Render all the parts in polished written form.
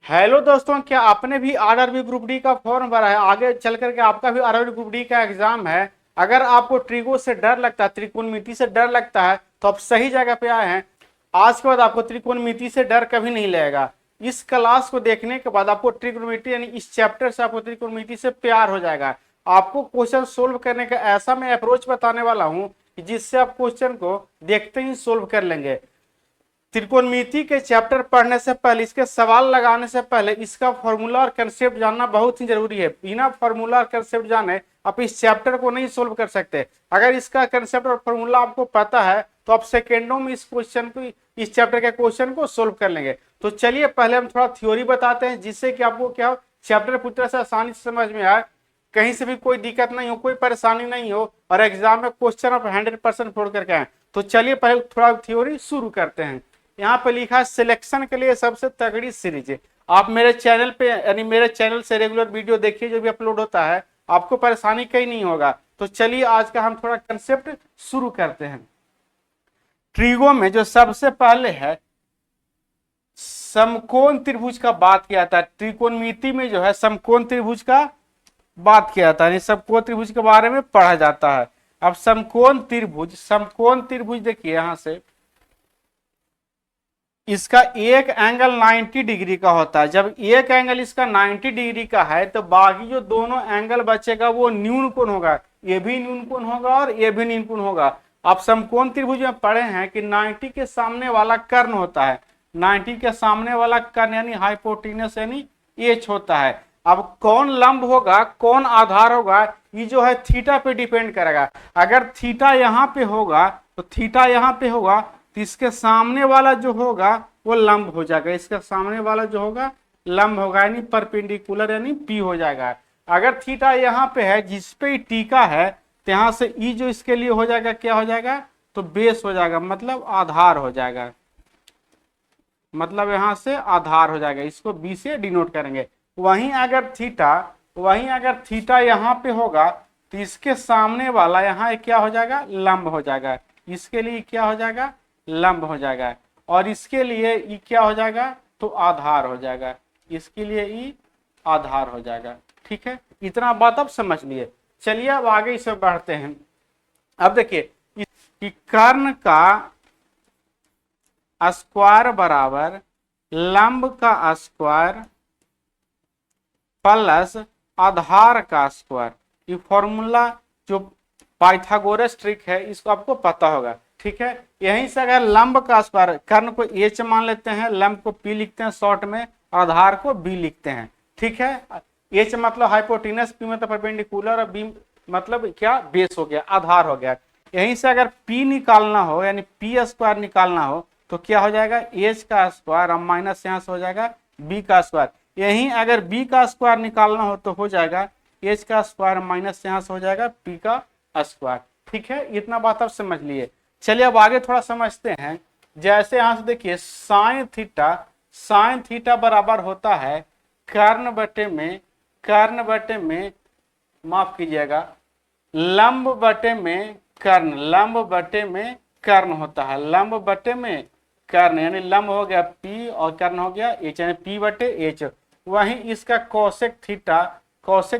Hello दोस्तों, क्या आपने भी आरआरबी ग्रुप डी का फॉर्म भरा है? आगे चल करके आपका भी आरआरबी ग्रुप डी का एग्जाम है। अगर आपको ट्रिगो से डर लगता है, त्रिकोणमिति से डर लगता है, तो आप सही जगह पे आए हैं। आज के बाद आपको त्रिकोणमिति से डर कभी नहीं लगेगा। इस क्लास को देखने के बाद आपको त्रिकोणमिति यानी इस चैप्टर से आपको त्रिकोणमिति से प्यार हो जाएगा। आपको क्वेश्चन सोल्व करने का ऐसा मैं अप्रोच बताने वाला हूं कि जिससे आप क्वेश्चन को देखते ही सोल्व कर लेंगे। त्रिकोणमिति के चैप्टर पढ़ने से पहले, इसके सवाल लगाने से पहले इसका फॉर्मूला और कंसेप्ट जानना बहुत ही जरूरी है। बिना फॉर्मूला और कंसेप्ट जाने आप इस चैप्टर को नहीं सोल्व कर सकते। अगर इसका कंसेप्ट और फॉर्मूला आपको पता है तो आप सेकेंडों में इस क्वेश्चन को, इस चैप्टर के क्वेश्चन को सोल्व कर लेंगे। तो चलिए पहले हम थोड़ा थ्योरी बताते हैं, जिससे कि आपको क्या हो, चैप्टर पूरी तरह से आसानी से समझ में आए, कहीं से भी कोई दिक्कत नहीं हो, कोई परेशानी नहीं हो, और एग्जाम में क्वेश्चन आप 100% फोड़ करके आए। तो चलिए पहले थोड़ा थ्योरी शुरू करते हैं। यहाँ पे लिखा है सिलेक्शन के लिए सबसे तगड़ी सीरीज। आप मेरे चैनल पे यानी मेरे चैनल से रेगुलर वीडियो देखिए, जो भी अपलोड होता है, आपको परेशानी कहीं नहीं होगा। तो चलिए आज का हम थोड़ा कंसेप्ट शुरू करते हैं। ट्रिगो में जो सबसे पहले है समकोण त्रिभुज का बात किया था। त्रिकोणमिति में जो है समकोण त्रिभुज का बात किया था, यानी समकोण त्रिभुज के बारे में पढ़ा जाता है। अब समकोण त्रिभुज देखिए, यहां से इसका एक एंगल 90 डिग्री का होता है। जब एक एंगल इसका 90 डिग्री का है तो बाकी जो दोनों एंगल बचेगा वो न्यून कोण होगा। ये भी न्यून कोण होगा और ये भी न्यून कोण होगा। आप समकोण त्रिभुज में पढ़े हैं कि 90 के सामने वाला कर्ण होता है। 90 के सामने वाला कर्ण यानी हाइपोटेनस यानी एच होता है। अब कौन लंब होगा, कौन आधार होगा, ये जो है थीटा पे डिपेंड करेगा। अगर थीटा यहाँ पे होगा तो थीटा यहाँ पे होगा, तो इसके सामने वाला जो होगा वो लंब हो जाएगा। इसके सामने वाला जो होगा लंब होगा, यानी परपेंडिकुलर यानी पी हो जाएगा। अगर थीटा यहाँ पे है, जिसपे टीका है, तो यहाँ से ई जो इसके लिए हो जाएगा, क्या हो जाएगा, तो बेस हो जाएगा, मतलब आधार हो जाएगा। मतलब यहां से आधार हो जाएगा, इसको बी से डिनोट करेंगे। वहीं अगर थीटा यहाँ पे होगा तो इसके सामने वाला यहाँ क्या हो जाएगा, लंब हो जाएगा। इसके लिए क्या हो जाएगा, लंब हो जाएगा। और इसके लिए ई क्या हो जाएगा, तो आधार हो जाएगा। इसके लिए ई आधार हो जाएगा। ठीक है, इतना बात अब समझ लिए। चलिए अब आगे इसे बढ़ते हैं। अब देखिए कि कर्ण का स्क्वायर बराबर लंब का स्क्वायर प्लस आधार का स्क्वायर। ये फॉर्मूला जो पाइथागोरस ट्रिक है, इसको आपको पता होगा। ठीक है, यहीं से अगर लंब का स्क्वायर, कर्ण को एच मान लेते हैं, लंब को पी लिखते हैं शॉर्ट में, आधार को बी लिखते हैं। ठीक है, एच मतलब हाइपोटेनस, पी मतलब परपेंडिकुलर, और बी मतलब क्या, बेस हो गया, आधार हो गया। यहीं से अगर पी निकालना हो यानी पी स्क्वायर निकालना हो तो क्या हो जाएगा, एच का स्क्वायर और माइनस यहाँ से हो जाएगा बी का स्क्वायर। यहीं अगर बी का स्क्वायर निकालना हो तो हो जाएगा एच का स्क्वायर माइनस यहाँ से हो जाएगा पी का स्क्वायर। ठीक है, इतना बात आप समझ लिए। चलिए अब आगे थोड़ा समझते हैं। जैसे यहां से देखिए साइन थीटा बराबर होता है कर्ण बटे में माफ कीजिएगा, लंब बटे में कर्ण होता है। लंब बटे में कर्ण यानी लंब हो गया पी और कर्ण हो गया एच, यानी पी बटे एच। वहीं इसका कोसेक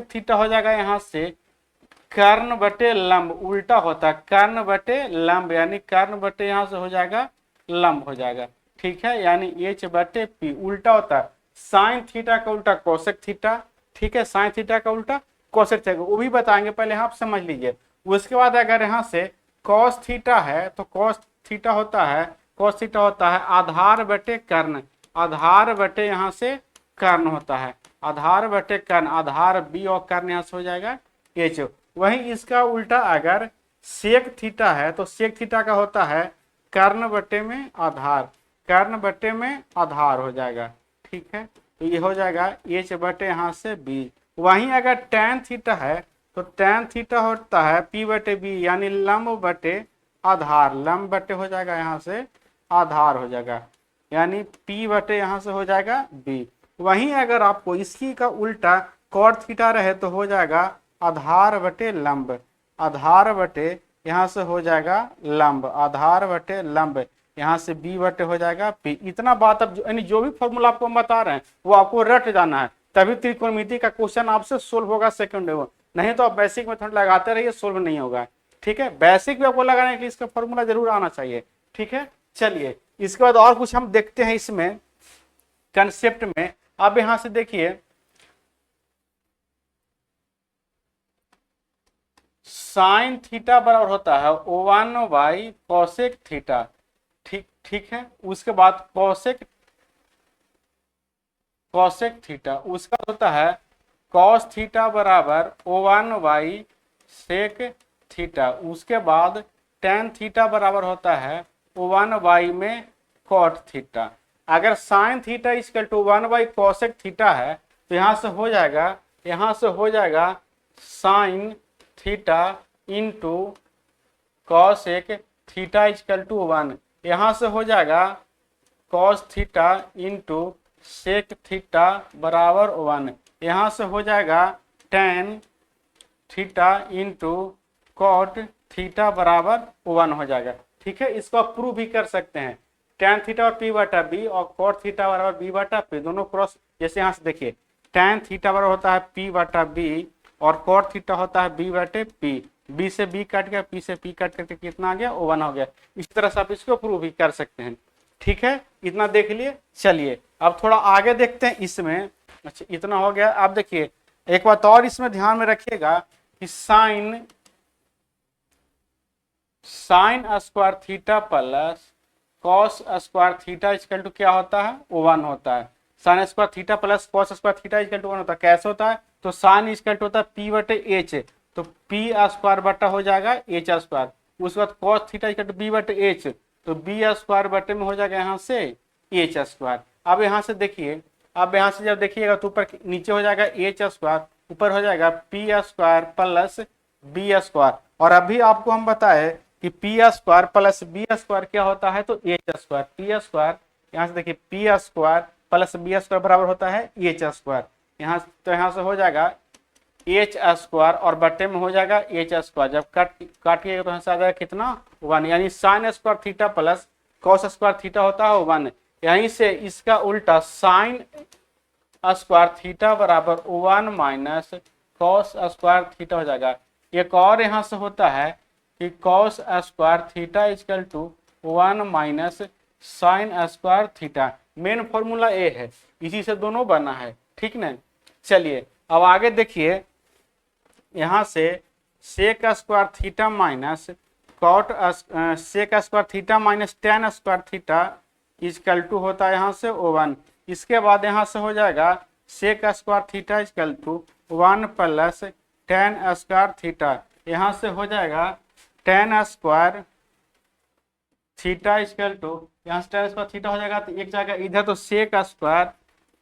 थीटा हो जाएगा, यहां से कर्ण बटे लंब उल्टा होता है, कर्ण बटे लंब यानी कर्ण बटे यहां से हो जाएगा लंब हो जाएगा। ठीक है, यानी एच बटे पी उल्टा होता है। साइन थीटा का उल्टा कोसेक थीटा। ठीक है, साइन थीटा का उल्टा कोसेक थीटा, वो भी बताएंगे, पहले आप समझ लीजिए। उसके बाद अगर यहाँ से कॉस थीटा है तो कॉस थीटा होता है आधार बटे कर्ण, आधार बटे यहाँ से कर्ण होता है, आधार बटे कर्ण, आधार बी और कर्ण यहाँ से हो जाएगा एच। वहीं इसका उल्टा अगर सेक थीटा है तो सेक थीटा का होता है कर्ण बटे में आधार हो जाएगा। ठीक है, तो ये हो जाएगा एच बटे यहाँ से बी। वहीं अगर टैन थीटा है तो टैन थीटा होता है पी बटे बी, यानी लंब बटे आधार, लंब बटे हो जाएगा यहाँ से आधार हो जाएगा, यानी पी बटे यहाँ से हो जाएगा बी। वहीं अगर आपको इसी का उल्टा कॉट थीटा रहे तो हो जाएगा आधार बटे लंब, आधार बटे यहाँ से हो जाएगा लंब, आधार बटे लंब। यहाँ से b बटे हो जाएगा p। इतना बात अब यानी जो भी फॉर्मूला आपको हम बता रहे हैं वो आपको रट जाना है, तभी त्रिकोणमिति का क्वेश्चन आपसे सोल्व होगा सेकंड में, नहीं तो आप बेसिक मेथड लगाते रहिए, सोल्व नहीं होगा। ठीक है, बेसिक भी आपको लगाने के लिए इसका फॉर्मूला जरूर आना चाहिए। ठीक है, चलिए इसके बाद और कुछ हम देखते हैं इसमें कंसेप्ट में। अब यहां से देखिए साइन थीटा बराबर होता है 1/cosec थीटा। ठीक ठीक है, उसके बाद कॉसेक थीटा, उसका होता है कॉस थीटा बराबर 1/sec थीटा। उसके बाद टेन थीटा बराबर होता है 1 में कॉट थीटा। अगर sine theta equal to 1/cosec theta है तो यहां से हो जाएगा sine theta into cosec theta equal to 1। यहां से हो जाएगा cos theta into sec theta बराबर 1। यहां से हो जाएगा tan theta into cot theta बराबर 1 हो जाएगा। ठीक है, इसको आप प्रूव भी कर सकते हैं, टेन थीटा और p बटा b और कॉट थीटा बराबर b बटा p, दोनों क्रॉस, जैसे यहाँ से देखिए टेन थीटा बराबर होता है p बटा b और कॉट थीटा होता है b बटे p, b से b कट गया, p से p कट करके कितना आ गया 1 हो गया। इस तरह से आप इसको प्रूव भी कर सकते हैं। ठीक है, इतना देख लिए। चलिए अब थोड़ा आगे देखते हैं इसमें। अच्छा इतना हो गया। अब देखिए एक बात और इसमें ध्यान में रखिएगा कि sine square theta plus cos square theta equal to क्या होता है 1 होता है। Sine square theta plus cos square theta equal to 1 होता है। कैसे होता है, तो साइन इक्वल टू होता है p बटे एच, तो p स्क्वायर बटा हो जाएगा एच स्क्वायर। उसके बाद cos theta equal to b बटे एच, तो b स्क्वायर बटे में हो जाएगा यहाँ से एच स्क्वायर। अब यहाँ से देखिए, अब यहाँ से जब देखिएगा तो ऊपर नीचे हो जाएगा एच स्क्वायर, ऊपर हो जाएगा p square plus b square. और अभी आपको हम बताए कि P square plus B square क्या होता है, तो एच स्क्वायर। पी स्क्वायर यहाँ से देखिए P square plus B square बराबर होता है एच स्क्वायर। यहाँ से हो जाएगा एच स्क्वायर और बटे में हो जाएगा एच स्क्वायर। जब काटिएगा तो यहाँ से आ जाएगा कितना 1, यानी sign square theta plus cos square theta होता है 1। यहीं से इसका उल्टा साइन स्क्वायर थीटा बराबर 1 माइनस कॉस स्क्वायर थीटा हो जाएगा। एक और यहाँ से होता है कि cos square theta equal to 1 minus sine square theta. Main formula ए है, इसी से दोनों बना है। ठीक ना, चलिए अब आगे देखिए, यहां से sec square theta minus cot sec square theta minus tan square theta equal to होता है यहाँ से 1। इसके बाद यहाँ से हो जाएगा sec square theta equal to 1 plus tan square theta. यहाँ से हो जाएगा tan square theta equal to, यहाँ से टेन स्क्वायर थीटा हो जाएगा तो एक जाएगा इधर, तो सेक स्क्वायर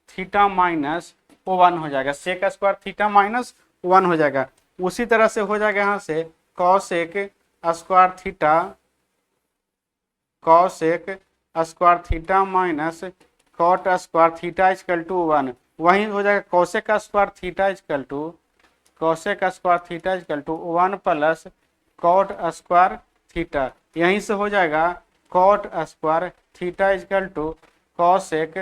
थीटा माइनस 1 हो जाएगा, सेक स्क्वायर थीटा माइनस 1 हो जाएगा। उसी तरह से हो जाएगा यहाँ से cosec square theta minus cot square theta equal to 1। वहीं हो जाएगा cosec square theta equal to 1 plus cot square theta. यहीं से हो जाएगा cot square theta equal to cosec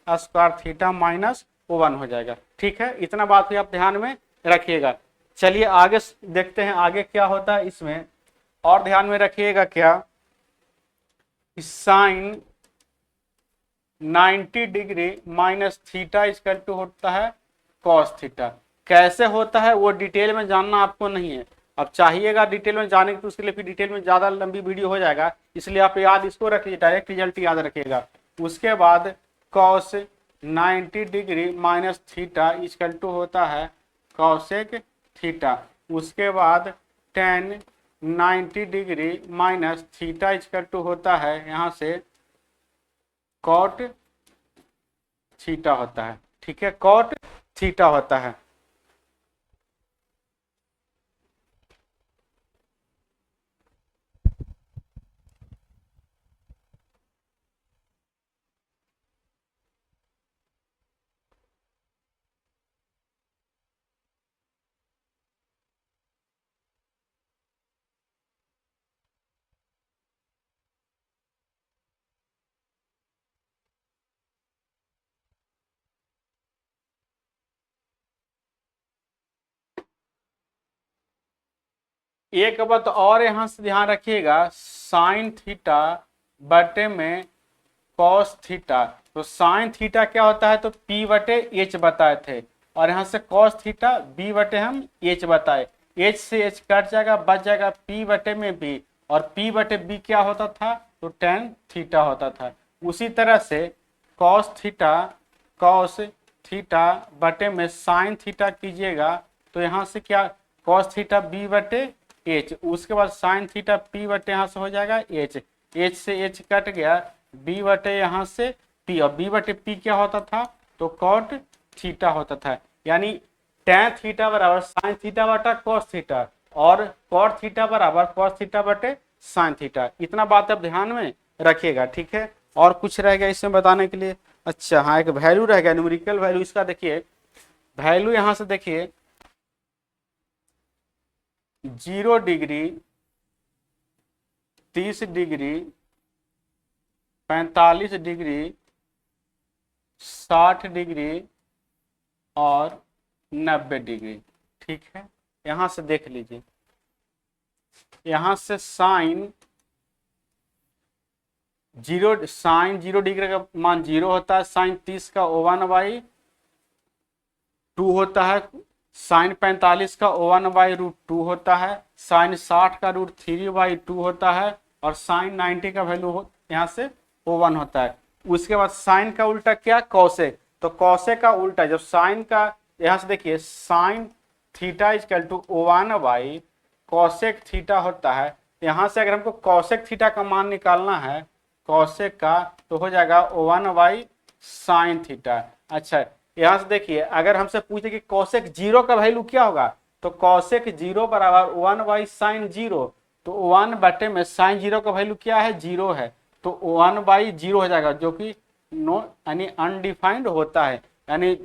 square theta minus 1 हो जाएगा। ठीक है, इतना बात भी आप ध्यान में रखिएगा। चलिए आगे देखते हैं आगे क्या होता है इसमें, और ध्यान में रखिएगा क्या, sine 90 degree minus theta equal to होता है कॉस थीटा। कैसे होता है वो डिटेल में जानना आपको नहीं है। अब चाहिएगा डिटेल में जाने तो उसके लिए फिर डिटेल में ज्यादा लंबी वीडियो हो जाएगा, इसलिए आप याद इसको रखिए, डायरेक्ट रिजल्ट याद रखिएगा। उसके बाद cos 90 degree minus theta equal to होता है कॉसेक थीटा। उसके बाद tan 90 degree minus theta equal to होता है यहाँ से कॉट थीटा होता है। ठीक है, कॉट थीटा होता है। एक बात और यहाँ से ध्यान रखिएगा, साइन थीटा बटे में कॉस थीटा। तो साइन थीटा क्या होता है, तो पी बटे एच बताए थे, और यहाँ से कॉस थीटा बी बटे हम एच बताए। एच से एच कट जाएगा, बच जाएगा पी बटे में बी, और पी बटे बी क्या होता था, तो टेन थीटा होता था। उसी तरह से कॉस थीटा बटे में साइन थीटा कीजिएगा, तो यहाँ से क्या, कॉस थीटा बी बटे एच, उसके बाद साइन थीटा पी बटे यहाँ से हो जाएगा एच, एच से एच कट गया, बी बटे यहाँ से पी, और बी बटे पी क्या होता था, तो कॉट थीटा होता था। यानी टेन थीटा बराबर साइन थीटा बटा कॉस थीटा, और कॉट थीटा बराबर कॉस थीटा बटे साइन थीटा। इतना बात आप ध्यान में रखिएगा, ठीक है। और कुछ रह गया इसमें बताने के लिए? अच्छा हाँ, एक वैल्यू रह गया, न्यूमेरिकल वैल्यू। इसका देखिए वैल्यू, यहां से देखिए 0 डिग्री, 30 डिग्री, 45 डिग्री, 60 डिग्री और 90 डिग्री, ठीक है। यहां से देख लीजिए, यहां से साइन 0 डिग्री का मान 0 होता है, साइन 30 का 1/2 होता है, साइन 45 का 1/√2 होता है, साइन 60 का √3/2 होता है, और साइन 90 का वैल्यू यहाँ से 1 होता है। उसके बाद साइन का उल्टा क्या, कॉसेक। तो कॉसेक का उल्टा, जब साइन का, यहाँ से देखिए साइन थीटा इक्वल टू 1/कॉसेक थीटा होता है। यहाँ से अगर हमको कॉसेक थीटा का मान निकालना है, कॉसेक का, तो हो जाएगा 1/साइन थीटा। अच्छा यहाँ से देखिए, अगर हमसे पूछे कि कॉसेक 0 का वैल्यू क्या होगा, तो कॉसेक 0 बराबर 1/साइन 0, तो 1 बटे में साइन 0 का वैल्यू क्या है, 0 है, तो 1/0 हो जाएगा, जो कि नो यानी अनडिफाइंड होता है। यानी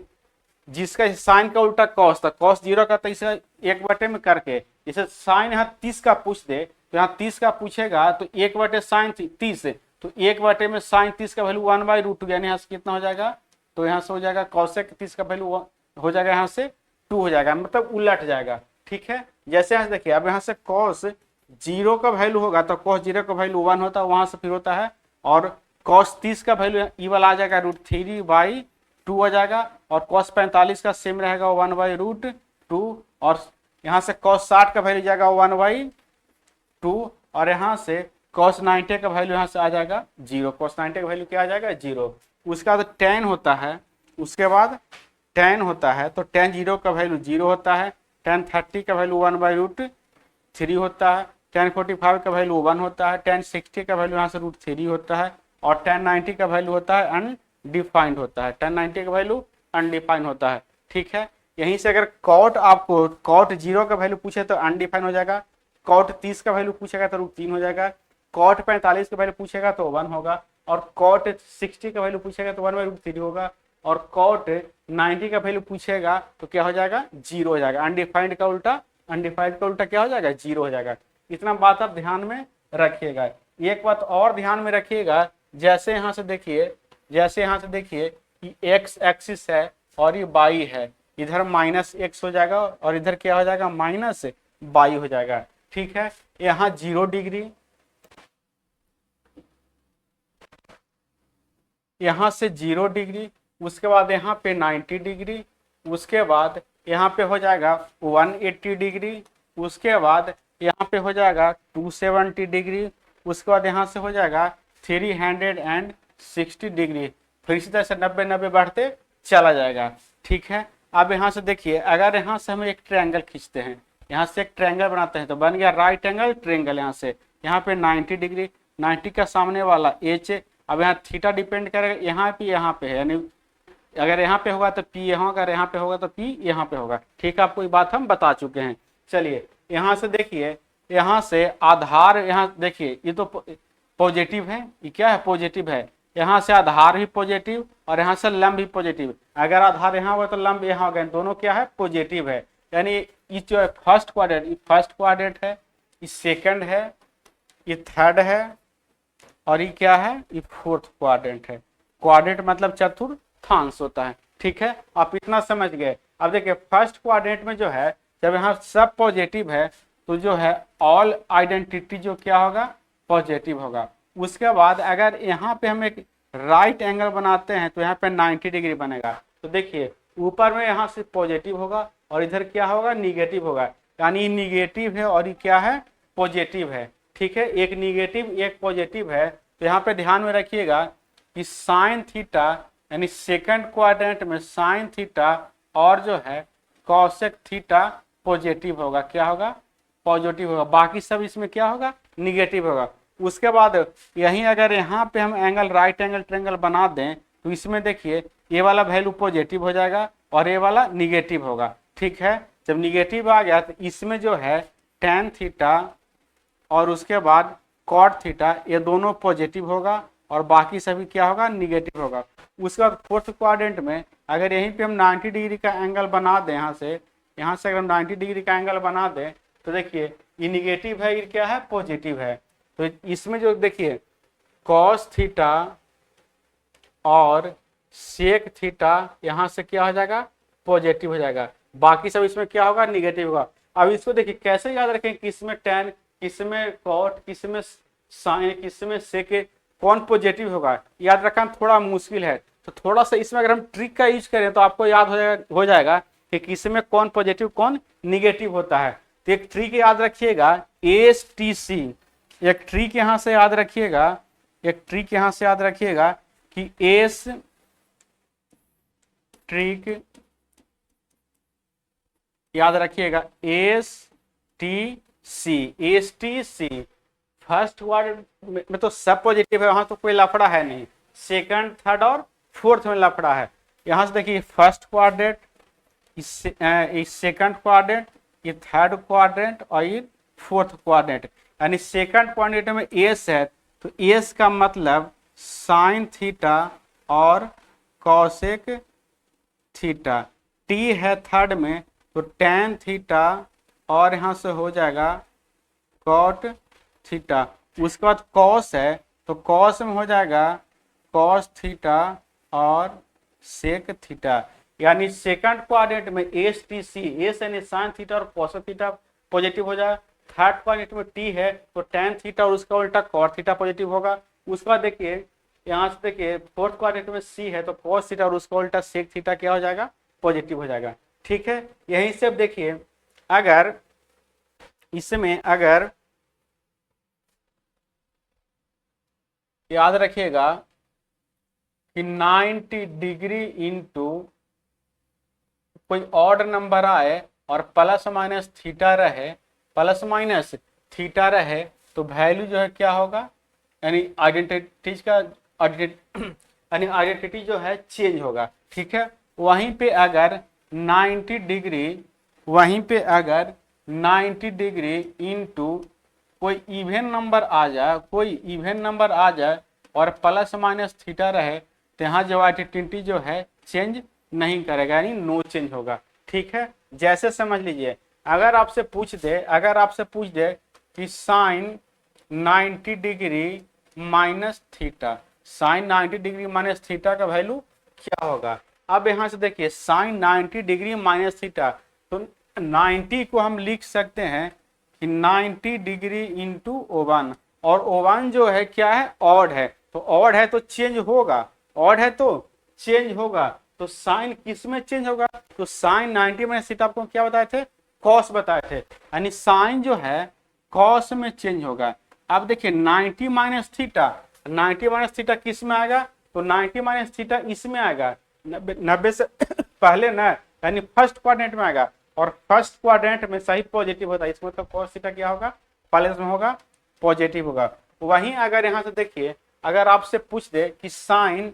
जिसका साइन का उल्टा कॉस था, कॉस 0 का, तो इसे 1 बटे में करके, जैसे साइन यहाँ 30 का पूछ दे, तो यहाँ 30 का पूछेगा, तो 1 बटे साइन 30, तो 1 बटे में साइन 30 का वैल्यू 1/√2, यानी यहाँ से कितना हो जाएगा, तो यहाँ से हो जाएगा कॉसेक 30 का वैल्यू हो जाएगा यहाँ से 2 हो जाएगा, मतलब उलट जाएगा, ठीक है। जैसे यहाँ से देखिए, अब यहाँ से कॉस 0 का वैल्यू होगा, तो कॉस 0 का वैल्यू 1 होता है, वहां से फिर होता है, और कॉस 30 का वैल्यू ई वाला आ जाएगा √3/2 हो जाएगा, और कॉस 45 का सेम रहेगा 1/√2, और यहाँ से कॉस 60 का वैल्यू जाएगा 1/2, और यहाँ से कॉस 90 का वैल्यू यहाँ से आ जाएगा 0, कॉस 90 का वैल्यू क्या आ जाएगा, 0। उसके बाद टेन होता है, उसके बाद टेन होता है, तो टेन 0 का वैल्यू 0 होता है, टेन 30 का वैल्यू 1/√3 होता है, टेन 45 का वैल्यू 1 होता है, टेन 60 का वैल्यू यहाँ से √3 होता है, और टेन 90 का वैल्यू होता है अनडिफाइंड होता है, टेन 90 का वैल्यू अनडिफाइंड होता है, ठीक है। यहीं से अगर कॉट आपको कॉट 0 का वैल्यू पूछे तो अनडिफाइंड हो जाएगा, कॉट 30 का वैल्यू पूछेगा तो √3 हो जाएगा, कॉट 45 का वैल्यू पूछेगा तो 1 होगा, और कॉट 60 का वैल्यू पूछेगा तो 1/√3 होगा, और कॉट 90 का वैल्यू पूछेगा तो क्या हो जाएगा, 0 हो जाएगा। अनडिफाइंड का उल्टा क्या हो जाएगा, 0 हो जाएगा। इतना बात आप ध्यान में रखिएगा। एक बात और ध्यान में रखिएगा, जैसे यहाँ से देखिए कि एक्स एक्सिस है और ये वाई है, इधर -x हो जाएगा और इधर क्या हो जाएगा, -y हो जाएगा, ठीक है। यहाँ 0 डिग्री, यहाँ से 0 डिग्री, उसके बाद यहाँ पे 90 डिग्री, उसके बाद यहाँ पे हो जाएगा 180 डिग्री, उसके बाद यहाँ पे हो जाएगा 270 डिग्री, उसके बाद यहाँ से हो जाएगा 360 डिग्री, फिर इसी तरह से 90 बढ़ते चला जाएगा, ठीक है। अब यहाँ से देखिए, अगर यहाँ से हम एक ट्रायंगल खींचते हैं, यहाँ से एक ट्रायंगल बनाते हैं, तो बन गया राइट एंगल ट्रायंगल। यहाँ पे 90 डिग्री, 90 का सामने वाला एच, अब यहाँ थीटा डिपेंड करेगा यहाँ पे है, यानी अगर यहाँ पे होगा तो पी यहाँ, अगर यहाँ पे होगा तो पी यहाँ पे होगा, ठीक है। आपको ये बात हम बता चुके हैं। चलिए यहाँ से देखिए, यहाँ से आधार, यहाँ देखिए ये तो पॉजिटिव है, ये क्या है, पॉजिटिव है, यहाँ से आधार भी पॉजिटिव और यहाँ से लंब भी पॉजिटिव। अगर आधार यहाँ होगा तो लंब यहाँ होगा, दोनों क्या है, पॉजिटिव है। यानी ये जो है फर्स्ट क्वाड्रेंट है, ये सेकंड है, ये थर्ड है, और ये क्या है, ये फोर्थ क्वाड्रेंट है। क्वाड्रेंट मतलब चतुर्थांश होता है, ठीक है। आप इतना समझ गए। अब देखिए फर्स्ट क्वाड्रेंट में जो है, जब यहाँ सब पॉजिटिव है तो जो है ऑल आइडेंटिटी जो क्या होगा, पॉजिटिव होगा। उसके बाद अगर यहाँ पे हम एक राइट एंगल बनाते हैं तो यहाँ पे 90 डिग्री बनेगा। तो देखिए ऊपर में यहाँ से पॉजिटिव होगा और इधर क्या होगा, निगेटिव होगा, यानी निगेटिव है और ये क्या है, पॉजिटिव है। ठीक है, एक निगेटिव एक पॉजिटिव है। तो यहाँ पे ध्यान में रखिएगा कि साइन थीटा यानी सेकंड क्वाड्रेंट में साइन थीटा और जो है कॉसेक थीटा पॉजिटिव होगा, क्या होगा, पॉजिटिव होगा। बाकी सब इसमें क्या होगा, निगेटिव होगा। उसके बाद यहीं अगर यहाँ पे हम एंगल राइट एंगल ट्रायंगल बना दें तो इसमें देखिए ये वाला वैल्यू पॉजिटिव हो जाएगा और ये वाला निगेटिव होगा। ठीक है, जब निगेटिव आ गया तो इसमें जो है tan थीटा और उसके बाद कॉट थीटा ये दोनों पॉजिटिव होगा और बाकी सभी क्या होगा, निगेटिव होगा। उसके बाद फोर्थ क्वाड्रेंट में अगर यहीं पे हम 90 डिग्री का एंगल बना दें, यहाँ से अगर हम 90 डिग्री का एंगल बना दें तो देखिए ये निगेटिव है, ये क्या है, पॉजिटिव है। तो इसमें जो देखिए कॉस थीटा और सेक थीटा यहाँ से क्या हो जाएगा, पॉजिटिव हो जाएगा, बाकी सब इसमें क्या होगा, निगेटिव होगा। अब इसको देखिए कैसे याद रखें, किसमें tan, किसमें कॉट, किसमें साइन, किसमें सेक, कौन पॉजिटिव होगा, याद रखना थोड़ा मुश्किल है। तो थोड़ा सा इसमें अगर हम ट्रिक का यूज करें तो आपको याद हो जाएगा कि किसमें कौन पॉजिटिव कौन निगेटिव होता है। तो एक ट्रिक याद रखिएगा, ASTC, एक ट्रिक यहाँ से याद रखिएगा, एक ट्रिक यहाँ से याद रखिएगा कि एस ट्रिक याद रखिएगा, ASTC फर्स्ट वर्ड में तो सब पॉजिटिव है, वहां तो कोई लफड़ा है नहीं, सेकंड थर्ड और फोर्थ में लफड़ा है। यहां से देखिए फर्स्ट क्वाड्रेंट, इस सेकंड क्वाड्रेंट, ये थर्ड क्वाड्रेंट और ये फोर्थ क्वाड्रेंट, यानी सेकंड क्वाड्रेंट में एस है तो एस का मतलब साइन थीटा और कॉसेक थीटा, टी है थर्ड में तो tan थीटा और यहाँ से हो जाएगा कॉट थीटा। उसके बाद कॉस है तो कॉस में हो जाएगा कॉस थीटा और सेक थीटा, यानी सेकंड क्वाड्रेंट में ASTC, एस यानी साइन थीटा और कॉस थीटा पॉजिटिव हो जाएगा। थर्ड क्वाड्रेंट में टी है तो tan थीटा और उसका उल्टा कॉट थीटा पॉजिटिव होगा। उसके बाद देखिए यहाँ से देखिए फोर्थ क्वाड्रेंट में सी है तो कॉस थीटा और उसका उल्टा सेक थीटा क्या हो जाएगा, पॉजिटिव हो जाएगा। ठीक है, यहीं से अब देखिए अगर इसमें अगर याद रखिएगा कि 90 डिग्री इंटू कोई ऑड नंबर आए और प्लस माइनस थीटा रहे, प्लस माइनस थीटा रहे तो वैल्यू जो है क्या होगा, यानी आइडेंटिटीज का यानी आइडेंटिटी जो है चेंज होगा। ठीक है, वहीं पे अगर 90 डिग्री, वहीं पे अगर 90 डिग्री इंटू कोई इवन नंबर आ जाए, कोई इवन नंबर आ जाए और प्लस माइनस थीटा रहे तो यहाँ जो आइडेंटिटी जो है चेंज नहीं करेगा, यानी नो चेंज होगा। ठीक है, जैसे समझ लीजिए अगर आपसे पूछ दे कि sine 90 degree minus theta, sine 90 degree minus theta का वैल्यू क्या होगा। अब यहाँ से देखिए साइन 90 डिग्री माइनस थीटा, तो 90 को हम लिख सकते हैं कि 90 डिग्री इंटू O1, और O1 जो है क्या है, ऑड है, तो ऑड है तो चेंज होगा, ऑड है तो चेंज होगा। तो साइन किस में चेंज होगा, तो साइन 90 माइनस थीटा आपको क्या बताए थे, कॉस बताए थे, यानी साइन जो है कॉस में चेंज होगा। अब देखिए 90 माइनस थीटा, 90 माइनस थीटा किस में आएगा, तो 90 माइनस थीटा इसमें आएगा, 90 से पहले ना, यानी फर्स्ट क्वाड्रेंट में आएगा, और फर्स्ट क्वाड्रेंट में सही पॉजिटिव होता है, इसमें तो कॉस थीटा क्या होगा, प्लस में होगा, पॉजिटिव होगा। वहीं अगर यहाँ से देखिए अगर आपसे पूछ दे कि साइन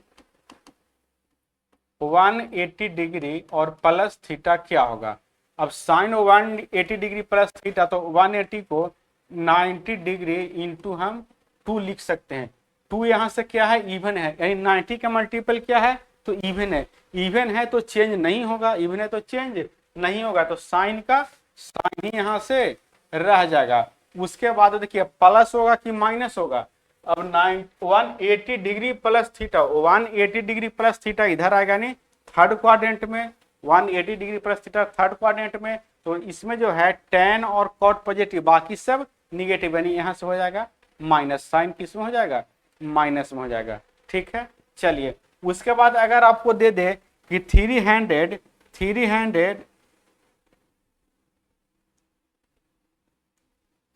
180 डिग्री और प्लस थीटा क्या होगा, अब साइन 180 डिग्री प्लस थीटा, तो 180 को 90 डिग्री इंटू हम 2 लिख सकते हैं। 2 यहाँ से क्या है, इवन है, यानी 90 का मल्टीपल क्या है, तो इवन है, इवन है तो चेंज नहीं होगा, इवन है तो चेंज नहीं होगा, तो साइन का साइन ही यहाँ से रह जाएगा। उसके बाद देखिए प्लस होगा कि माइनस होगा, अब 180 degree plus theta, 180 degree plus theta इधर आएगा नहीं थर्ड क्वाड्रेंट में, 180 degree plus theta third quadrant में, तो इसमें जो है tan और cot पॉजिटिव, बाकी सब निगेटिव, यानी यहाँ से हो जाएगा माइनस, साइन किस में हो जाएगा, माइनस में हो जाएगा। ठीक है, चलिए उसके बाद अगर आपको दे दे कि थ्री हंड्रेड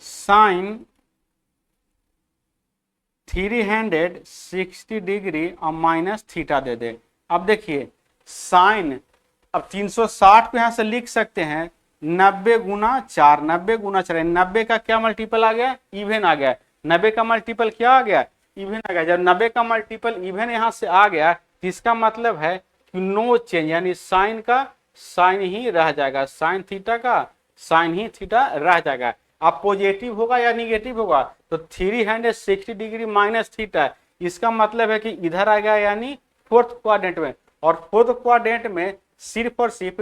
साइन 360 डिग्री और माइनस थीटा दे दे। अब देखिए साइन, अब 360 को यहां से लिख सकते हैं 90 गुना 4, 90 गुना 4, 90 का क्या मल्टीपल आ गया, इवन आ गया। 90 का मल्टीपल क्या आ गया, इवन आ गया। जब 90 का मल्टीपल इवन यहां से आ गया तो इसका मतलब है कि नो चेंज, यानी साइन का साइन ही रह जाएगा, साइन थीटा का साइन ही थीटा रह जाएगा। अब पॉजिटिव होगा या निगेटिव होगा, तो 360 डिग्री माइनस थीटा, इसका मतलब है कि इधर आ गया यानी फोर्थ क्वाड्रेंट में, और फोर्थ क्वाड्रेंट में सिर्फ और सिर्फ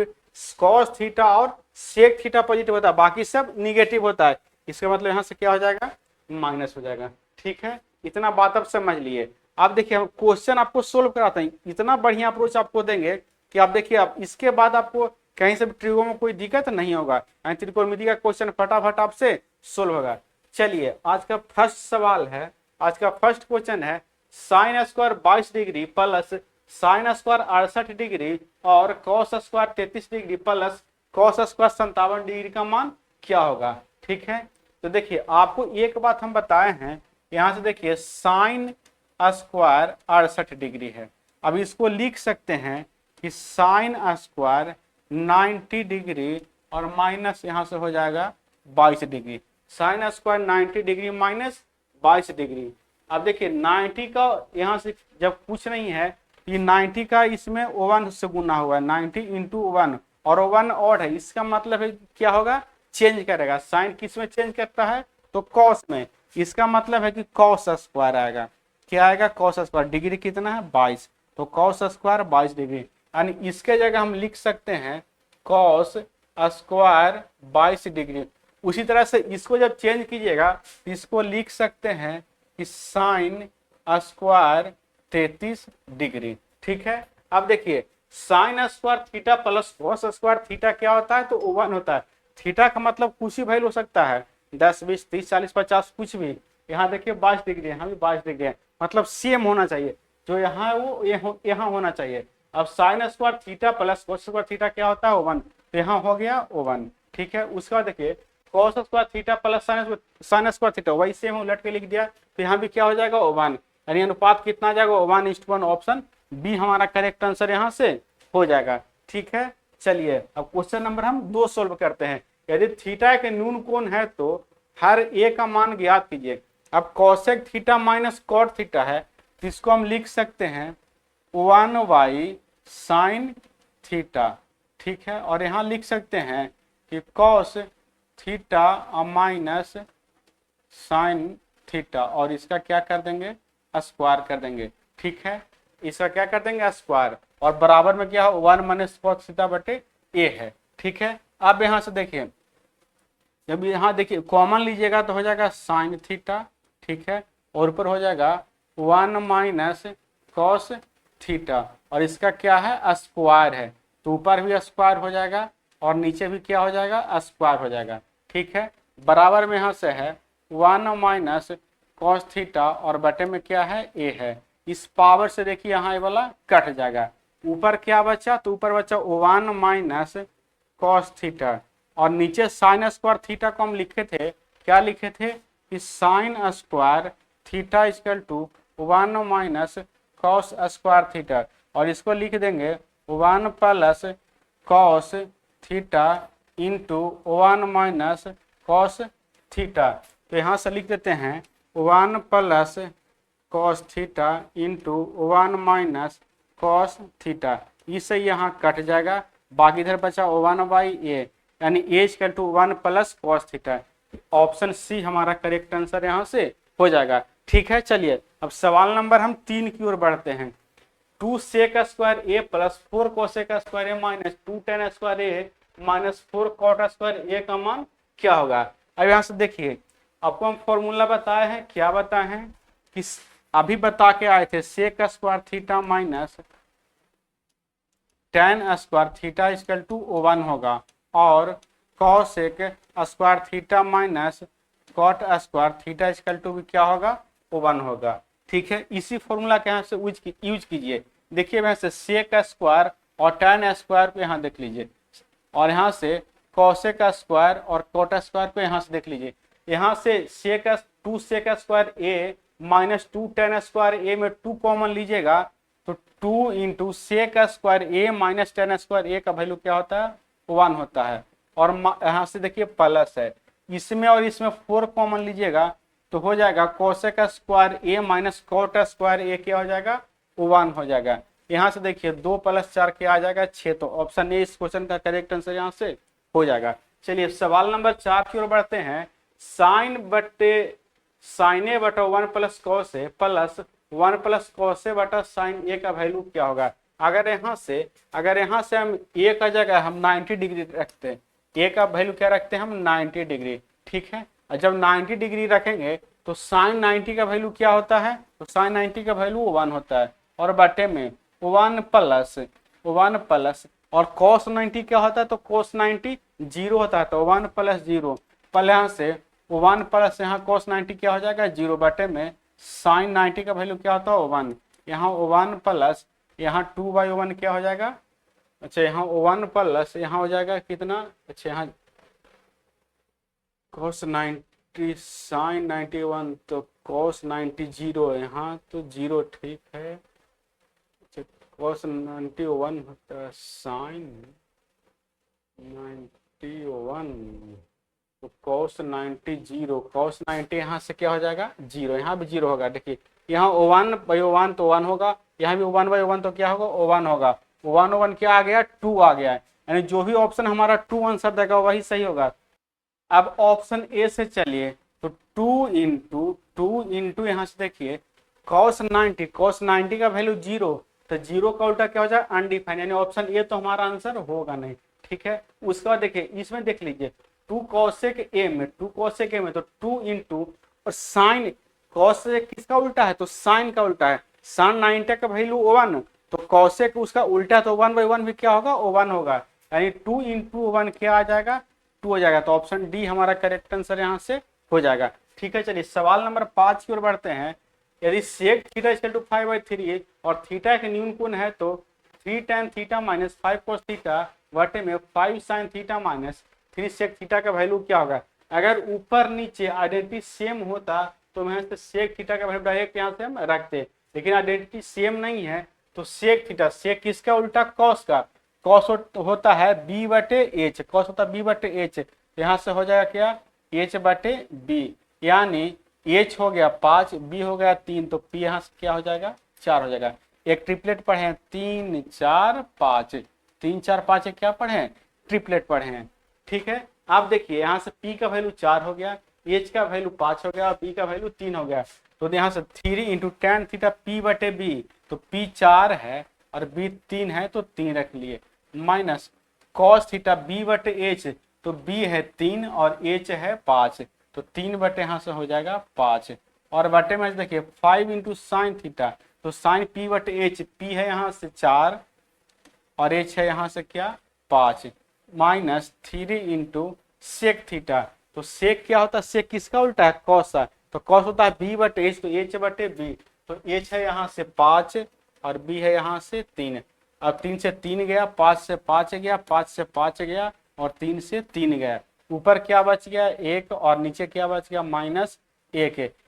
कॉस थीटा और सेक थीटा पॉजिटिव होता है, बाकी सब निगेटिव होता है। इसका मतलब यहाँ से क्या हो जाएगा, माइनस हो जाएगा। ठीक है, इतना बात आप समझ लिए। आप देखिए हम क्वेश्चन आपको सोल्व कराते हैं, इतना बढ़िया अप्रोच आपको देंगे कि आप देखिए आप इसके बाद आपको कहीं से भी ट्रिगो में कोई दिक्कत नहीं होगा, त्रिकोणमिति का क्वेश्चन फटाफट आपसे सोल्व होगा। चलिए आज का फर्स्ट सवाल है, आज का फर्स्ट क्वेश्चन है sine square 22 degree plus sine square 68 degree और cos square 33 degree plus cos square 57 degree का मान क्या होगा। ठीक है, तो देखिए आपको एक बात हम बताए हैं, यहां से देखिए साइन स्क्वायर 68 डिग्री है। अब इसको लिख सकते हैं कि साइन स्क्वायर 90 डिग्री और माइनस यहाँ से हो जाएगा 22 degree, sine square 90 degree minus 22 degree. अब देखिए 90 का यहाँ से जब कुछ नहीं है, ये 90 का इसमें 1 से गुना हुआ है, 90 इंटू 1 और 1 ऑड है, इसका मतलब है क्या होगा, चेंज करेगा। साइन किस में चेंज करता है, तो कॉस में, इसका मतलब है कि कॉस स्क्वायर आएगा। क्या आएगा, कॉस स्क्वायर, डिग्री कितना है 22, तो कॉस स्क्वायर 22 डिग्री, यानी इसके जगह हम लिख सकते हैं कॉस स्क्वायर 22 डिग्री। उसी तरह से इसको जब चेंज कीजिएगा तो इसको लिख सकते हैं कि साइन स्क्वायर 33 डिग्री। ठीक है, अब देखिए sign square theta plus cos square theta क्या होता है, तो 1 होता है। थीटा का मतलब कुछ ही वैल्यू हो सकता है, 10 20 30 40 50 कुछ भी। यहाँ देखिए 22 डिग्री, यहाँ भी 22 डिग्री है, मतलब सेम होना चाहिए, जो यहाँ है वो यहाँ होना चाहिए। अब sign square theta plus cos square theta क्या होता है 1, तो यहाँ हो गया 1। ठीक है, उसका देखिए cos square theta plus sine square theta, वही सेम उलट के लिख दिया, तो यहाँ भी क्या हो जाएगा 1, यानी अनुपात कितना आ जाएगा 1:1। ऑप्शन बी हमारा करेक्ट आंसर यहाँ से हो जाएगा। ठीक है, चलिए अब क्वेश्चन नंबर हम 2 सोल्व करते हैं। यदि थीटा के न्यून कोण है तो हर ए का मान ज्ञात कीजिए। अब cosec theta minus cot theta है, तो इसको हम लिख सकते हैं 1 साइन थीटा। ठीक है, और यहाँ लिख सकते हैं कि cos theta minus sine theta, और इसका क्या कर देंगे, स्क्वायर कर देंगे। ठीक है, इसका क्या कर देंगे, स्क्वायर, और बराबर में क्या है 1 माइनस कॉस थीटा बटे ए है। ठीक है, अब यहाँ से देखिए, जब यहाँ देखिए कॉमन लीजिएगा तो हो जाएगा साइन थीटा। ठीक है, और ऊपर हो जाएगा 1 माइनस कॉस थीटा, और इसका क्या है, स्क्वायर है, तो ऊपर भी स्क्वायर हो जाएगा और नीचे भी क्या हो जाएगा, स्क्वायर हो जाएगा। ठीक है, बराबर में यहाँ से है 1 माइनस कॉस थीटा और बटे में क्या है, ए है। इस पावर से देखिए यहाँ ये वाला कट जाएगा, ऊपर क्या बचा, तो ऊपर बचा 1 माइनस कॉस थीटा, और नीचे साइन स्क्वायर थीटा को हम लिखे थे, क्या लिखे थे कि sine square theta equal to 1 minus cos square theta, और इसको लिख देंगे 1 plus cos theta into 1 minus cos theta. तो यहाँ से लिख देते हैं 1 plus cos theta into 1 minus cos theta, इससे यहाँ कट जाएगा, बाकी इधर बचा 1/a, यानी a equal to 1 plus cos theta. Option C हमारा करेक्ट आंसर यहाँ से हो जाएगा। ठीक है, चलिए अब सवाल नंबर हम 3 की ओर बढ़ते हैं। 2 सेक square A plus 4 cosec square A minus 2 ten square A minus 4 cot square A का मान क्या होगा। अब यहाँ से देखिए आपको हम फॉर्मूला बताए हैं, क्या बताए हैं कि अभी बता के आए थे sec square theta minus tan square theta equal to 1 होगा, और cosec square theta minus cot square theta equal to क्या होगा, 1 होगा। ठीक है, इसी फॉर्मूला के यहाँ से यूज कीजिए। देखिए यहाँ से सेक स्क्वायर और tan स्क्वायर पे यहाँ देख लीजिए, और यहाँ से कॉसेक स्क्वायर और कॉट स्क्वायर पे यहाँ से देख लीजिए। यहाँ से two sec square A minus 2 tan square A में 2 कॉमन लीजिएगा तो 2 into sec square A minus tan square A का वैल्यू क्या होता है, 1 होता है। और यहाँ से देखिए प्लस है, इसमें और इसमें 4 कॉमन लीजिएगा तो हो जाएगा cosec square A minus cot square ए क्या हो जाएगा, 1 हो जाएगा। यहाँ से देखिए 2 + 4 क्या आ जाएगा, 6। तो ऑप्शन ए इस क्वेश्चन का करेक्ट आंसर यहाँ से हो जाएगा। चलिए सवाल नंबर 4 की ओर बढ़ते हैं। साइन ए बटा 1 + cos A plus 1 + cos A बटा साइन ए का वैल्यू क्या होगा। अगर यहाँ से हम ए का जगह हम 90 डिग्री रखते हैं, ए का वैल्यू क्या रखते हैं हम 90 डिग्री। ठीक है, और जब 90 डिग्री रखेंगे तो साइन 90 का वैल्यू क्या होता है, तो साइन 90 का वैल्यू 1 होता है। और बटे में 1 प्लस और cos 90 क्या होता है, तो cos 90 0 होता है, तो 1 + 0 पहले यहाँ से 1 प्लस यहाँ cos 90 क्या हो जाएगा 0 बटे में साइन 90 का वैल्यू क्या होता है 1। यहाँ 1 प्लस यहाँ 2/1 क्या हो जाएगा, अच्छा यहाँ 1 प्लस यहाँ हो जाएगा कितना, अच्छा यहाँ cos 90 साइन 91 तो cos 90 0 यहाँ तो 0 ठीक है। अच्छा cos 91 होता है साइन 91 तो cos 90 0, cos 90 यहाँ से क्या हो जाएगा 0, यहाँ भी 0 होगा। देखिए यहाँ 1/1 तो 1 होगा, यहाँ भी 1/1 तो क्या होगा 1 होगा। 1 क्या आ गया 2 आ गया है, यानी जो भी ऑप्शन हमारा 2 आंसर देगा वही सही होगा। अब ऑप्शन ए से चलिए तो 2 इंटू यहाँ से देखिए cos 90 का वैल्यू 0, तो 0 का उल्टा क्या हो जाए अनडिफाइंड, यानी ऑप्शन ए तो हमारा आंसर होगा नहीं। ठीक है, उसके बाद देखिए इसमें देख लीजिए 2 cosec ए में तो 2 इंटू और साइन cosec किसका उल्टा है, तो साइन का उल्टा है। साइन 90 का वैल्यू 1 तो cosec उसका उल्टा, तो 1/1 भी क्या होगा 1 होगा, यानी 2 इंटू 1 क्या आ जाएगा 2 हो जाएगा। तो ऑप्शन डी हमारा करेक्ट आंसर यहाँ से हो जाएगा। ठीक है, चलिए सवाल नंबर 5 की ओर बढ़ते हैं। यदि सेक थीटा इक्वल टू 5/3 और थीटा के न्यून कोण है तो 3 tan theta minus 5 cos theta बटे में 5 sin theta minus 3 sec theta का वैल्यू क्या होगा। अगर ऊपर नीचे आइडेंटिटी सेम होता तो मैं सेक थीटा का वैल्यू डायरेक्ट यहाँ से हम रखते, लेकिन आइडेंटिटी सेम नहीं है तो सेक थीटा, सेक किसका उल्टा कॉस का, कॉस होता है b/h, कॉस होता है b/h, यहाँ से हो जाएगा क्या h/b, यानी h हो गया 5, b हो गया 3, तो p यहाँ से क्या हो जाएगा 4 हो जाएगा। एक ट्रिपलेट पढ़े हैं 3 4 5, 3 4 5 क्या पढ़े हैं ट्रिपलेट पढ़े हैं। ठीक है, आप देखिए यहाँ से p का वैल्यू 4 हो गया, h का वैल्यू 5 हो गया और b का वैल्यू 3 हो गया, तो यहाँ से 3 इंटू tan थीटा p/b, तो p 4 है और b 3 है तो 3 रख लिए, माइनस cos थीटा b/h, तो b है 3 और h है 5, तो 3 बटे यहाँ से हो जाएगा 5, और बटे में देखिए 5 इंटू साइन थीटा, तो साइन p/h, p है यहाँ से 4 और h है यहाँ से क्या 5, माइनस 3 इंटू सेक थीटा, तो सेक क्या होता है सेक किसका उल्टा है कॉस का, तो कॉस होता है b/h, तो h/b, तो h है यहाँ से 5 और b है यहाँ से 3। अब 3 से 3 गया, 5 से 5 गया, 5 से 5 गया और 3 से 3 गया, ऊपर क्या बच गया 1 और नीचे क्या बच गया -1,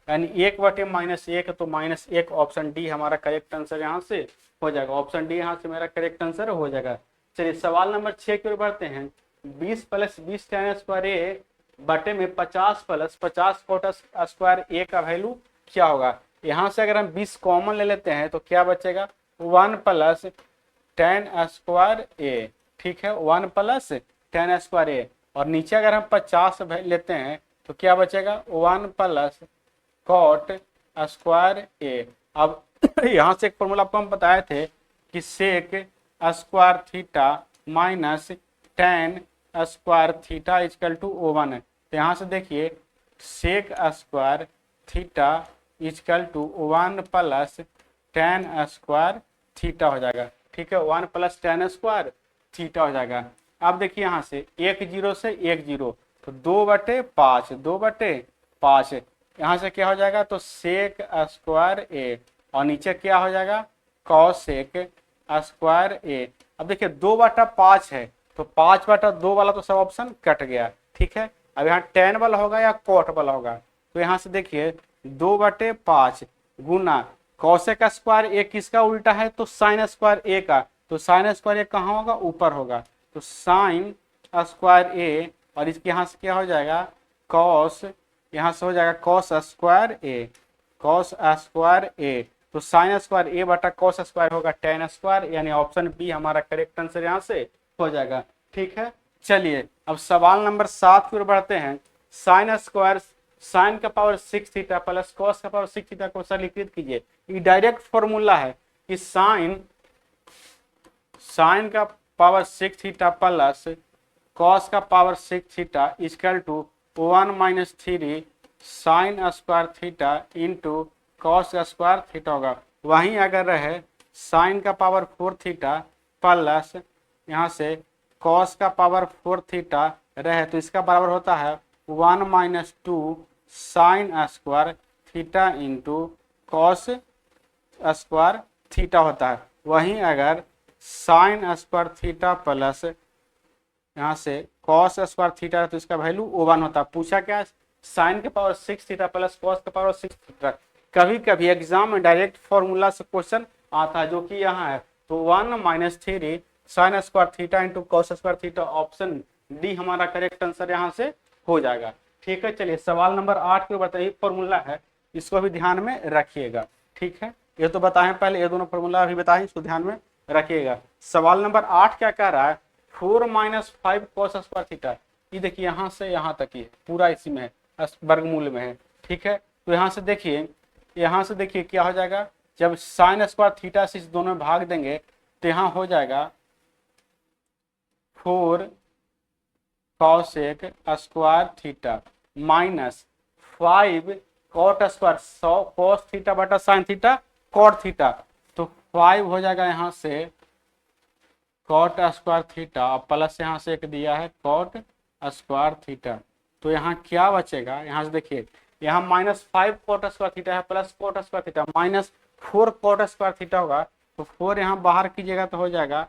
यानी 1/-1, तो -1, ऑप्शन डी हमारा करेक्ट आंसर यहाँ से हो जाएगा। ऑप्शन डी यहाँ से मेरा करेक्ट आंसर हो जाएगा। चलिए सवाल नंबर 6 की ओर बढ़ते हैं। 20 + 20 tan स्क्वायर ए बटे में 50 + 50 cot स्क्वायर ए का वैल्यू क्या होगा। यहाँ से अगर हम 20 कॉमन ले लेते हैं तो क्या बचेगा 1 + tan स्क्वायर ए, ठीक है 1 + tan स्क्वायर ए, और नीचे अगर हम 50 लेते हैं तो क्या बचेगा 1 + cot स्क्वायर ए। अब यहाँ से एक फॉर्मूला आपको हम बताए थे कि sec square theta minus tan square theta equal to 1 है, तो यहाँ से देखिए sec square theta equal to 1 + tan square theta हो जाएगा। ठीक है 1 + tan स्क्वायर थीटा हो जाएगा। अब देखिए यहाँ से 1 0 से 1 0, तो 2/5, 2/5 यहाँ से क्या हो जाएगा, तो सेक स्क्वायर ए, और नीचे क्या हो जाएगा, कॉसेक स्क्वायर ए। अब देखिए 2/5 है, तो 5/2 वाला तो सब ऑप्शन कट गया, ठीक है। अब यहाँ tan वाला होगा या cot वाला होगा, तो यहाँ से देखिए 2/5 गुना कॉसेक स्क्वायर ए किसका उल्टा है, तो साइन स्क्वायर ए का, तो साइन स्क्वायर ए कहाँ होगा, ऊपर होगा, तो साइन स्क्वायर ए, और इसके यहाँ से क्या हो जाएगा, कॉस, यहाँ से हो जाएगा कॉस स्क्वायर ए, कॉस स्क्वायर ए, तो साइन स्क्वायर ए बटा कॉस स्क्वायर होगा tan स्क्वायर, यानी ऑप्शन बी हमारा करेक्ट आंसर यहाँ से हो जाएगा, ठीक है। चलिए अब सवाल नंबर 7 की ओर बढ़ते हैं। साइन स्क्वायर, साइन का पावर 6 थीटा प्लस कॉस का पावर 6 थीटा को सरलीकृत कीजिए। ये डायरेक्ट फॉर्मूला है कि साइन का पावर 6 थीटा प्लस कॉस का power 6 theta equal to 1 - 3 sine square theta into cos square theta होगा। वहीं अगर रहे साइन का पावर 4 थीटा प्लस यहाँ से कॉस का पावर 4 थीटा रहे, तो इसका बराबर होता है 1 - 2 sign square theta into cos square theta होता है। वहीं अगर साइन स्क्वायर थीटा प्लस यहाँ से कॉस स्क्वायर थीटा है, तो इसका वैल्यू 1 होता है। पूछा क्या, साइन के पावर 6 थीटा प्लस कॉस का पावर 6 थीटा। कभी कभी एग्जाम में डायरेक्ट फॉर्मूला से क्वेश्चन आता है, जो कि यहाँ है, तो 1 - 3 sine square theta into cos square theta, option D हमारा करेक्ट आंसर यहाँ से हो जाएगा, ठीक है। चलिए सवाल नंबर 8 के बताइए, फॉर्मूला है, इसको भी ध्यान में रखिएगा, ठीक है। ये तो बताएं पहले, ये दोनों फॉर्मूला अभी बताएं, इसको ध्यान में रखिएगा। सवाल नंबर 8 क्या कह रहा है, 4 - 5 कॉस स्क्वायर थीटा। ये देखिए यहाँ से यहाँ तक ही है, पूरा इसी में है, वर्गमूल में है, ठीक है। तो यहाँ से देखिए, यहाँ से देखिए क्या हो जाएगा, जब साइन स्क्वायर थीटा से इस दोनों में भाग देंगे तो यहाँ हो जाएगा 4 cosec square theta minus 5 cot square, 100 cos theta बटा साइन थीटा कॉट थीटा, तो 5 हो जाएगा यहाँ से कॉट स्क्वायर थीटा प्लस यहाँ से एक दिया है कॉट स्क्वायर थीटा। तो यहाँ क्या बचेगा, यहाँ से देखिए, यहाँ -5 कॉट स्क्वायर थीटा है plus cot square theta -4 cot square theta होगा, तो 4 यहाँ बाहर कीजिएगा तो हो जाएगा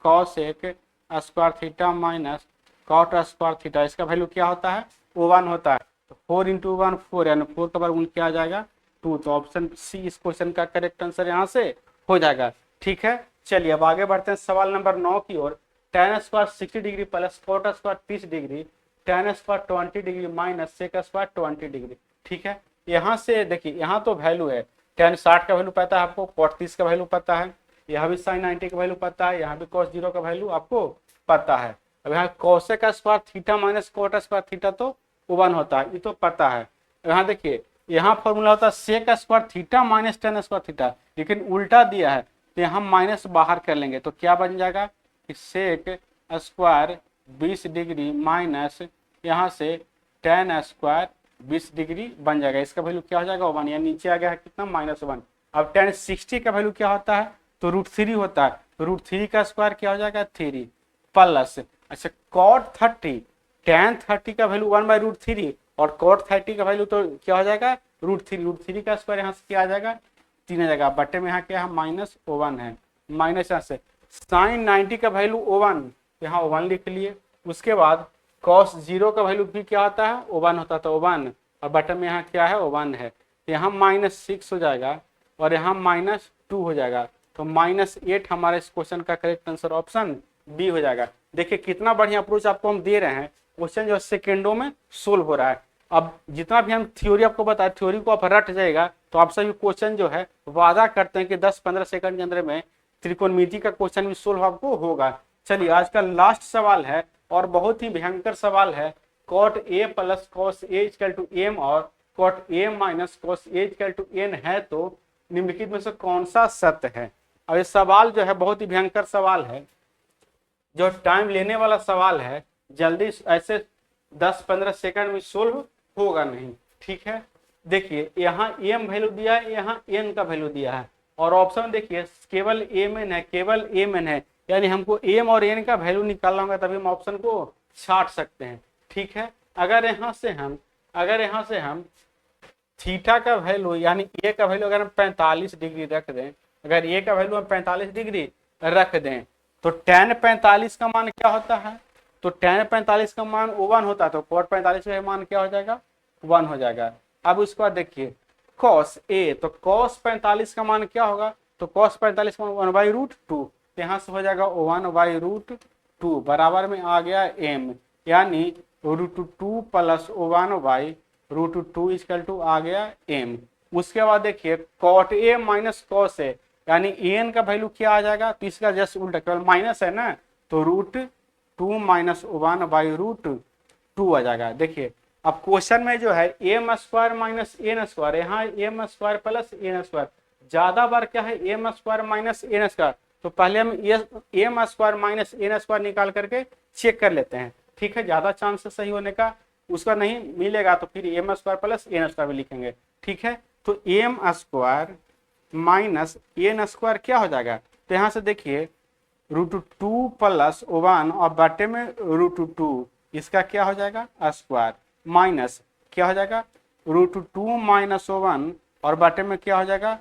cosec square theta minus cot square theta. इसका वैल्यू क्या होता है, 1 होता है, तो 4 × 1 4, यानी 4 का वर्गमूल क्या आ जाएगा, 2। तो ऑप्शन सी इस क्वेश्चन का करेक्ट आंसर यहाँ से हो जाएगा, ठीक है। चलिए अब आगे बढ़ते हैं सवाल नंबर 9 की ओर। tan square 60 degree plus cot square 30 degree, tan square 20 degree minus sec square 20 degree, ठीक है। यहाँ से देखिए, यहाँ तो वैल्यू है, tan 60 का वैल्यू पता है आपको, cot 30 का वैल्यू पता है, यहाँ भी sin 90 का वैल्यू पता है, यहाँ भी cos 0 का वैल्यू आपको पता है। अब यहाँ cosec square theta minus cot square theta तो 1 होता है, ये तो पता है। यहाँ देखिए, यहाँ फॉर्मूला होता है sec square theta minus tan square theta, लेकिन उल्टा दिया है, तो यहाँ माइनस बाहर कर लेंगे, तो क्या बन जाएगा कि सेक स्क्वायर 20 डिग्री माइनस यहाँ से tan स्क्वायर 20 डिग्री बन जाएगा। इसका वैल्यू क्या हो जाएगा, 1, यानी नीचे आ गया है कितना, -1। अब tan 60 का वैल्यू क्या होता है, तो √3 होता है, तो √3 का स्क्वायर क्या हो जाएगा, 3 प्लस, अच्छा cot 30, tan 30 का वैल्यू 1/√3 और cot 30 का वैल्यू तो क्या हो जाएगा, √3 का स्क्वायर यहाँ से क्या आ जाएगा, 3 आ जाएगा। बटे में यहाँ क्या है, -1 है, माइनस यहाँ से साइन 90 का वैल्यू 1, यहाँ 1 लिख लिए। उसके बाद cos 0 का वैल्यू भी क्या होता है, 1 होता है, तो 1, और बटन में यहाँ क्या है, 1 है, यहाँ -6 हो जाएगा और यहाँ -2 हो जाएगा, तो -8 हमारे इस क्वेश्चन का करेक्ट आंसर ऑप्शन बी हो जाएगा। देखिए कितना बढ़िया अप्रोच आपको हम दे रहे हैं, क्वेश्चन जो सेकेंडों में सोल्व हो रहा है। अब जितना भी हम थ्योरी आपको बताए, थ्योरी को आप रट जाएगा तो आप सभी क्वेश्चन जो है वादा करते हैं कि 10-15 सेकंड के अंदर में त्रिकोणमिति का क्वेश्चन भी सोल्व आपको होगा। चलिए आज का लास्ट सवाल है और बहुत ही भयंकर सवाल है, cot a plus cos a equal to m और cot a minus cos a equal to n है, तो निम्नलिखित में से कौन सा सत्य है। और ये सवाल जो है बहुत ही भयंकर सवाल है, जो टाइम लेने वाला सवाल है, जल्दी ऐसे 10-15 सेकंड में सोल्व होगा नहीं, ठीक है। देखिए यहाँ m वैल्यू दिया है, यहाँ n का वैल्यू दिया है, और ऑप्शन देखिए केवल a में है, केवल a में है, यानी हमको एम और एन का वैल्यू निकालना होगा, तभी हम ऑप्शन को छाट सकते हैं। ठीक है, अगर यहाँ से हम थीटा का वैल्यू यानी ए का वैल्यू अगर हम 45 डिग्री रख दें, अगर ए का वैल्यू हम 45 डिग्री रख दें तो tan 45 का मान क्या होता है, तो tan 45 का मान 1 होता है, तो cot 45 का मान क्या हो जाएगा, 1 हो जाएगा। अब उसके बाद देखिए cos a, तो cos 45 का मान क्या होगा, तो cos 45 का मान 1/√2, यहाँ से हो जाएगा 1/√2 बराबर में आ गया m, यानी √2 प्लस 1/√2 इक्वल टू आ गया m। उसके बाद देखिए cot a minus cos a, यानी एन का वैल्यू क्या आ जाएगा, तो इसका जस्ट उल्टा, केवल माइनस है ना, तो √2 माइनस 1/√2 आ जाएगा। देखिए अब क्वेश्चन में जो है M square minus N square, यहाँ M square plus N square, ज्यादा बार क्या है M square minus N square, तो पहले हम M square minus N square निकाल करके चेक कर लेते हैं। ठीक है, ज्यादा चांस है सही होने का, उसका नहीं मिलेगा तो फिर M square plus N square भी लिखेंगे। ठीक है, तो M square minus N square क्या हो जाएगा, तो यहाँ से देखिए √2 प्लस 1 और बटे में √2, इसका क्या हो जाएगा स्क्वायर, माइनस क्या हो जाएगा √2 माइनस 1 और बटे में क्या हो जाएगा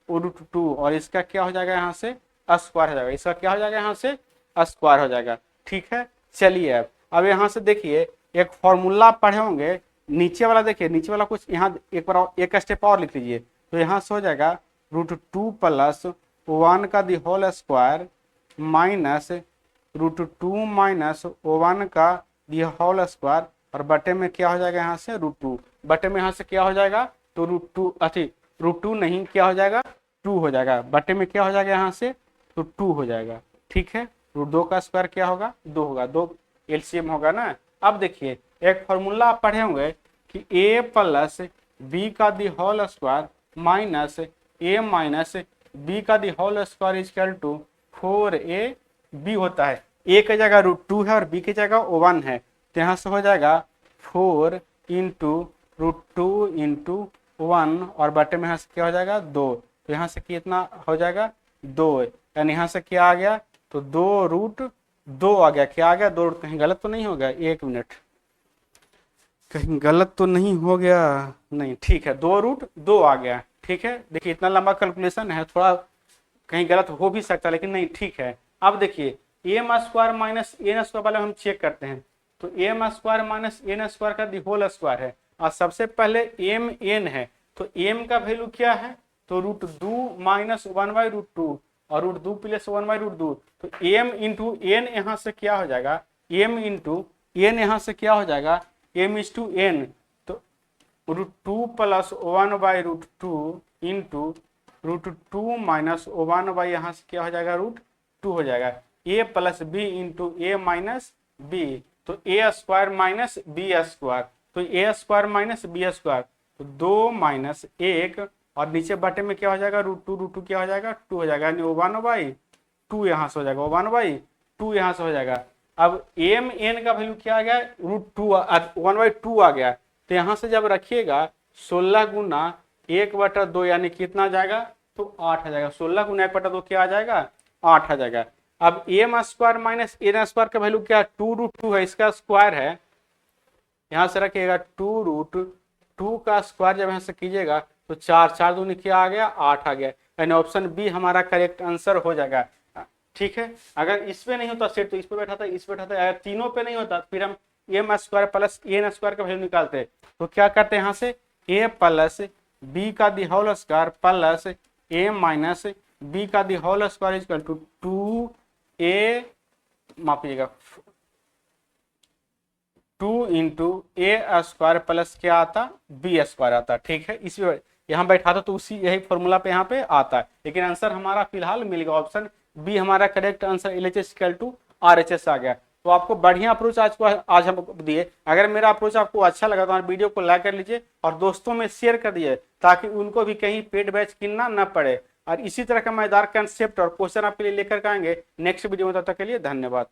√2 और इसका क्या हो जाएगा यहाँ से स्क्वायर हो जाएगा, इसका क्या हो जाएगा यहाँ से स्क्वायर हो जाएगा। ठीक है, चलिए अब यहाँ से देखिए एक फॉर्मूला पढ़े होंगे, नीचे वाला देखिए, नीचे वाला कुछ यहाँ एक बार एक स्टेप और लिख लीजिए, तो यहाँ से हो जाएगा √2 प्लस 1 का the whole square minus √2 minus 1 का दी होल स्क्वायर और बटे में क्या हो जाएगा यहाँ से √2, बटे में यहाँ से क्या हो जाएगा, तो √2 नहीं क्या हो जाएगा 2 हो जाएगा, बटे में क्या हो जाएगा यहाँ से तो 2 हो जाएगा। ठीक है, √2 का स्क्वायर क्या होगा 2 होगा, 2 एलसीएम होगा ना। अब देखिए एक फॉर्मूला आप पढ़े होंगे कि a प्लस बी का the whole square minus a minus B का the whole square equal to 4ab होता है। a की जगह √2 है और b की जगह 1 है, तो यहाँ से हो जाएगा 4 इंटू √2 इंटू 1 और बटे में यहाँ से क्या हो जाएगा 2, तो यहाँ से कितना हो जाएगा 2, यानी यहाँ से क्या आ गया तो 2√2 आ गया, क्या आ गया 2, कहीं गलत तो नहीं हो गया, एक मिनट कहीं गलत तो नहीं हो गया, नहीं ठीक है 2√2 आ गया। ठीक है, देखिए इतना लंबा कैलकुलेशन है, थोड़ा कहीं गलत हो भी सकता है लेकिन नहीं ठीक है। अब देखिए M square minus N square वाले हम चेक करते हैं, तो M square minus N square का दी होल स्क्वायर है और सबसे पहले एम एन है, तो एम का वैल्यू क्या है तो √2 माइनस 1/√2 और √2 प्लस 1/√2, तो एम इंटू एन यहाँ से क्या हो जाएगा, एम इंटू एन यहाँ से क्या हो जाएगा एम इज टू एन, तो √2 प्लस 1/√2 इंटू √2 माइनस 1 यहाँ से क्या हो जाएगा √2 हो जाएगा, a plus B into A minus B, तो A square minus B square, तो A square minus B square, तो 2 माइनस 1 और नीचे बटे में क्या हो जाएगा √2 क्या हो जाएगा 2 हो जाएगा, यानी 1/2 यहाँ से हो जाएगा, 1/2 यहाँ से हो जाएगा। अब एम एन का वैल्यू क्या आ गया √1/2 आ गया, तो यहाँ से जब रखिएगा 16 गुना 1/2 यानी कितना जाएगा तो 8 आ जाएगा, 16 गुना 1/2 क्या आ जाएगा 8 आ जाएगा। अब M square minus N square का वैल्यू क्या 2√2 है, इसका स्क्वायर है, यहाँ से रखिएगा 2√2 का स्क्वायर जब यहाँ से कीजिएगा तो 4 दूनी क्या आ गया 8 आ गया, यानी ऑप्शन बी हमारा करेक्ट आंसर हो जाएगा। ठीक है, अगर इस पे नहीं होता सेट तो इस पे बैठा था, इस पे बैठा था, अगर तीनों पे नहीं होता फिर हम M square plus N square का वैल्यू निकालते, तो क्या करते हैं यहाँ से a प्लस बी का the whole square plus A minus B का the whole square equal to 2a माफिएगा 2 इंटू ए स्क्वायर प्लस क्या आता बी स्क्वायर आता। ठीक है, इस यहाँ बैठा था तो उसी यही फॉर्मूला पे यहाँ पे आता है, लेकिन आंसर हमारा फिलहाल मिल गया, ऑप्शन बी हमारा correct answer LHS equal to RHS आ गया। तो आपको बढ़िया अप्रोच आज हम दिए, अगर मेरा अप्रोच आपको अच्छा लगा तो हमारे वीडियो को लाइक कर लीजिए और दोस्तों में शेयर कर दीजिए ताकि उनको भी कहीं पेड बैच किनना न पड़े, और इसी तरह का मजेदार कंसेप्ट और क्वेश्चन आपके लिए लेकर आएंगे नेक्स्ट वीडियो में। तब तक के लिए धन्यवाद।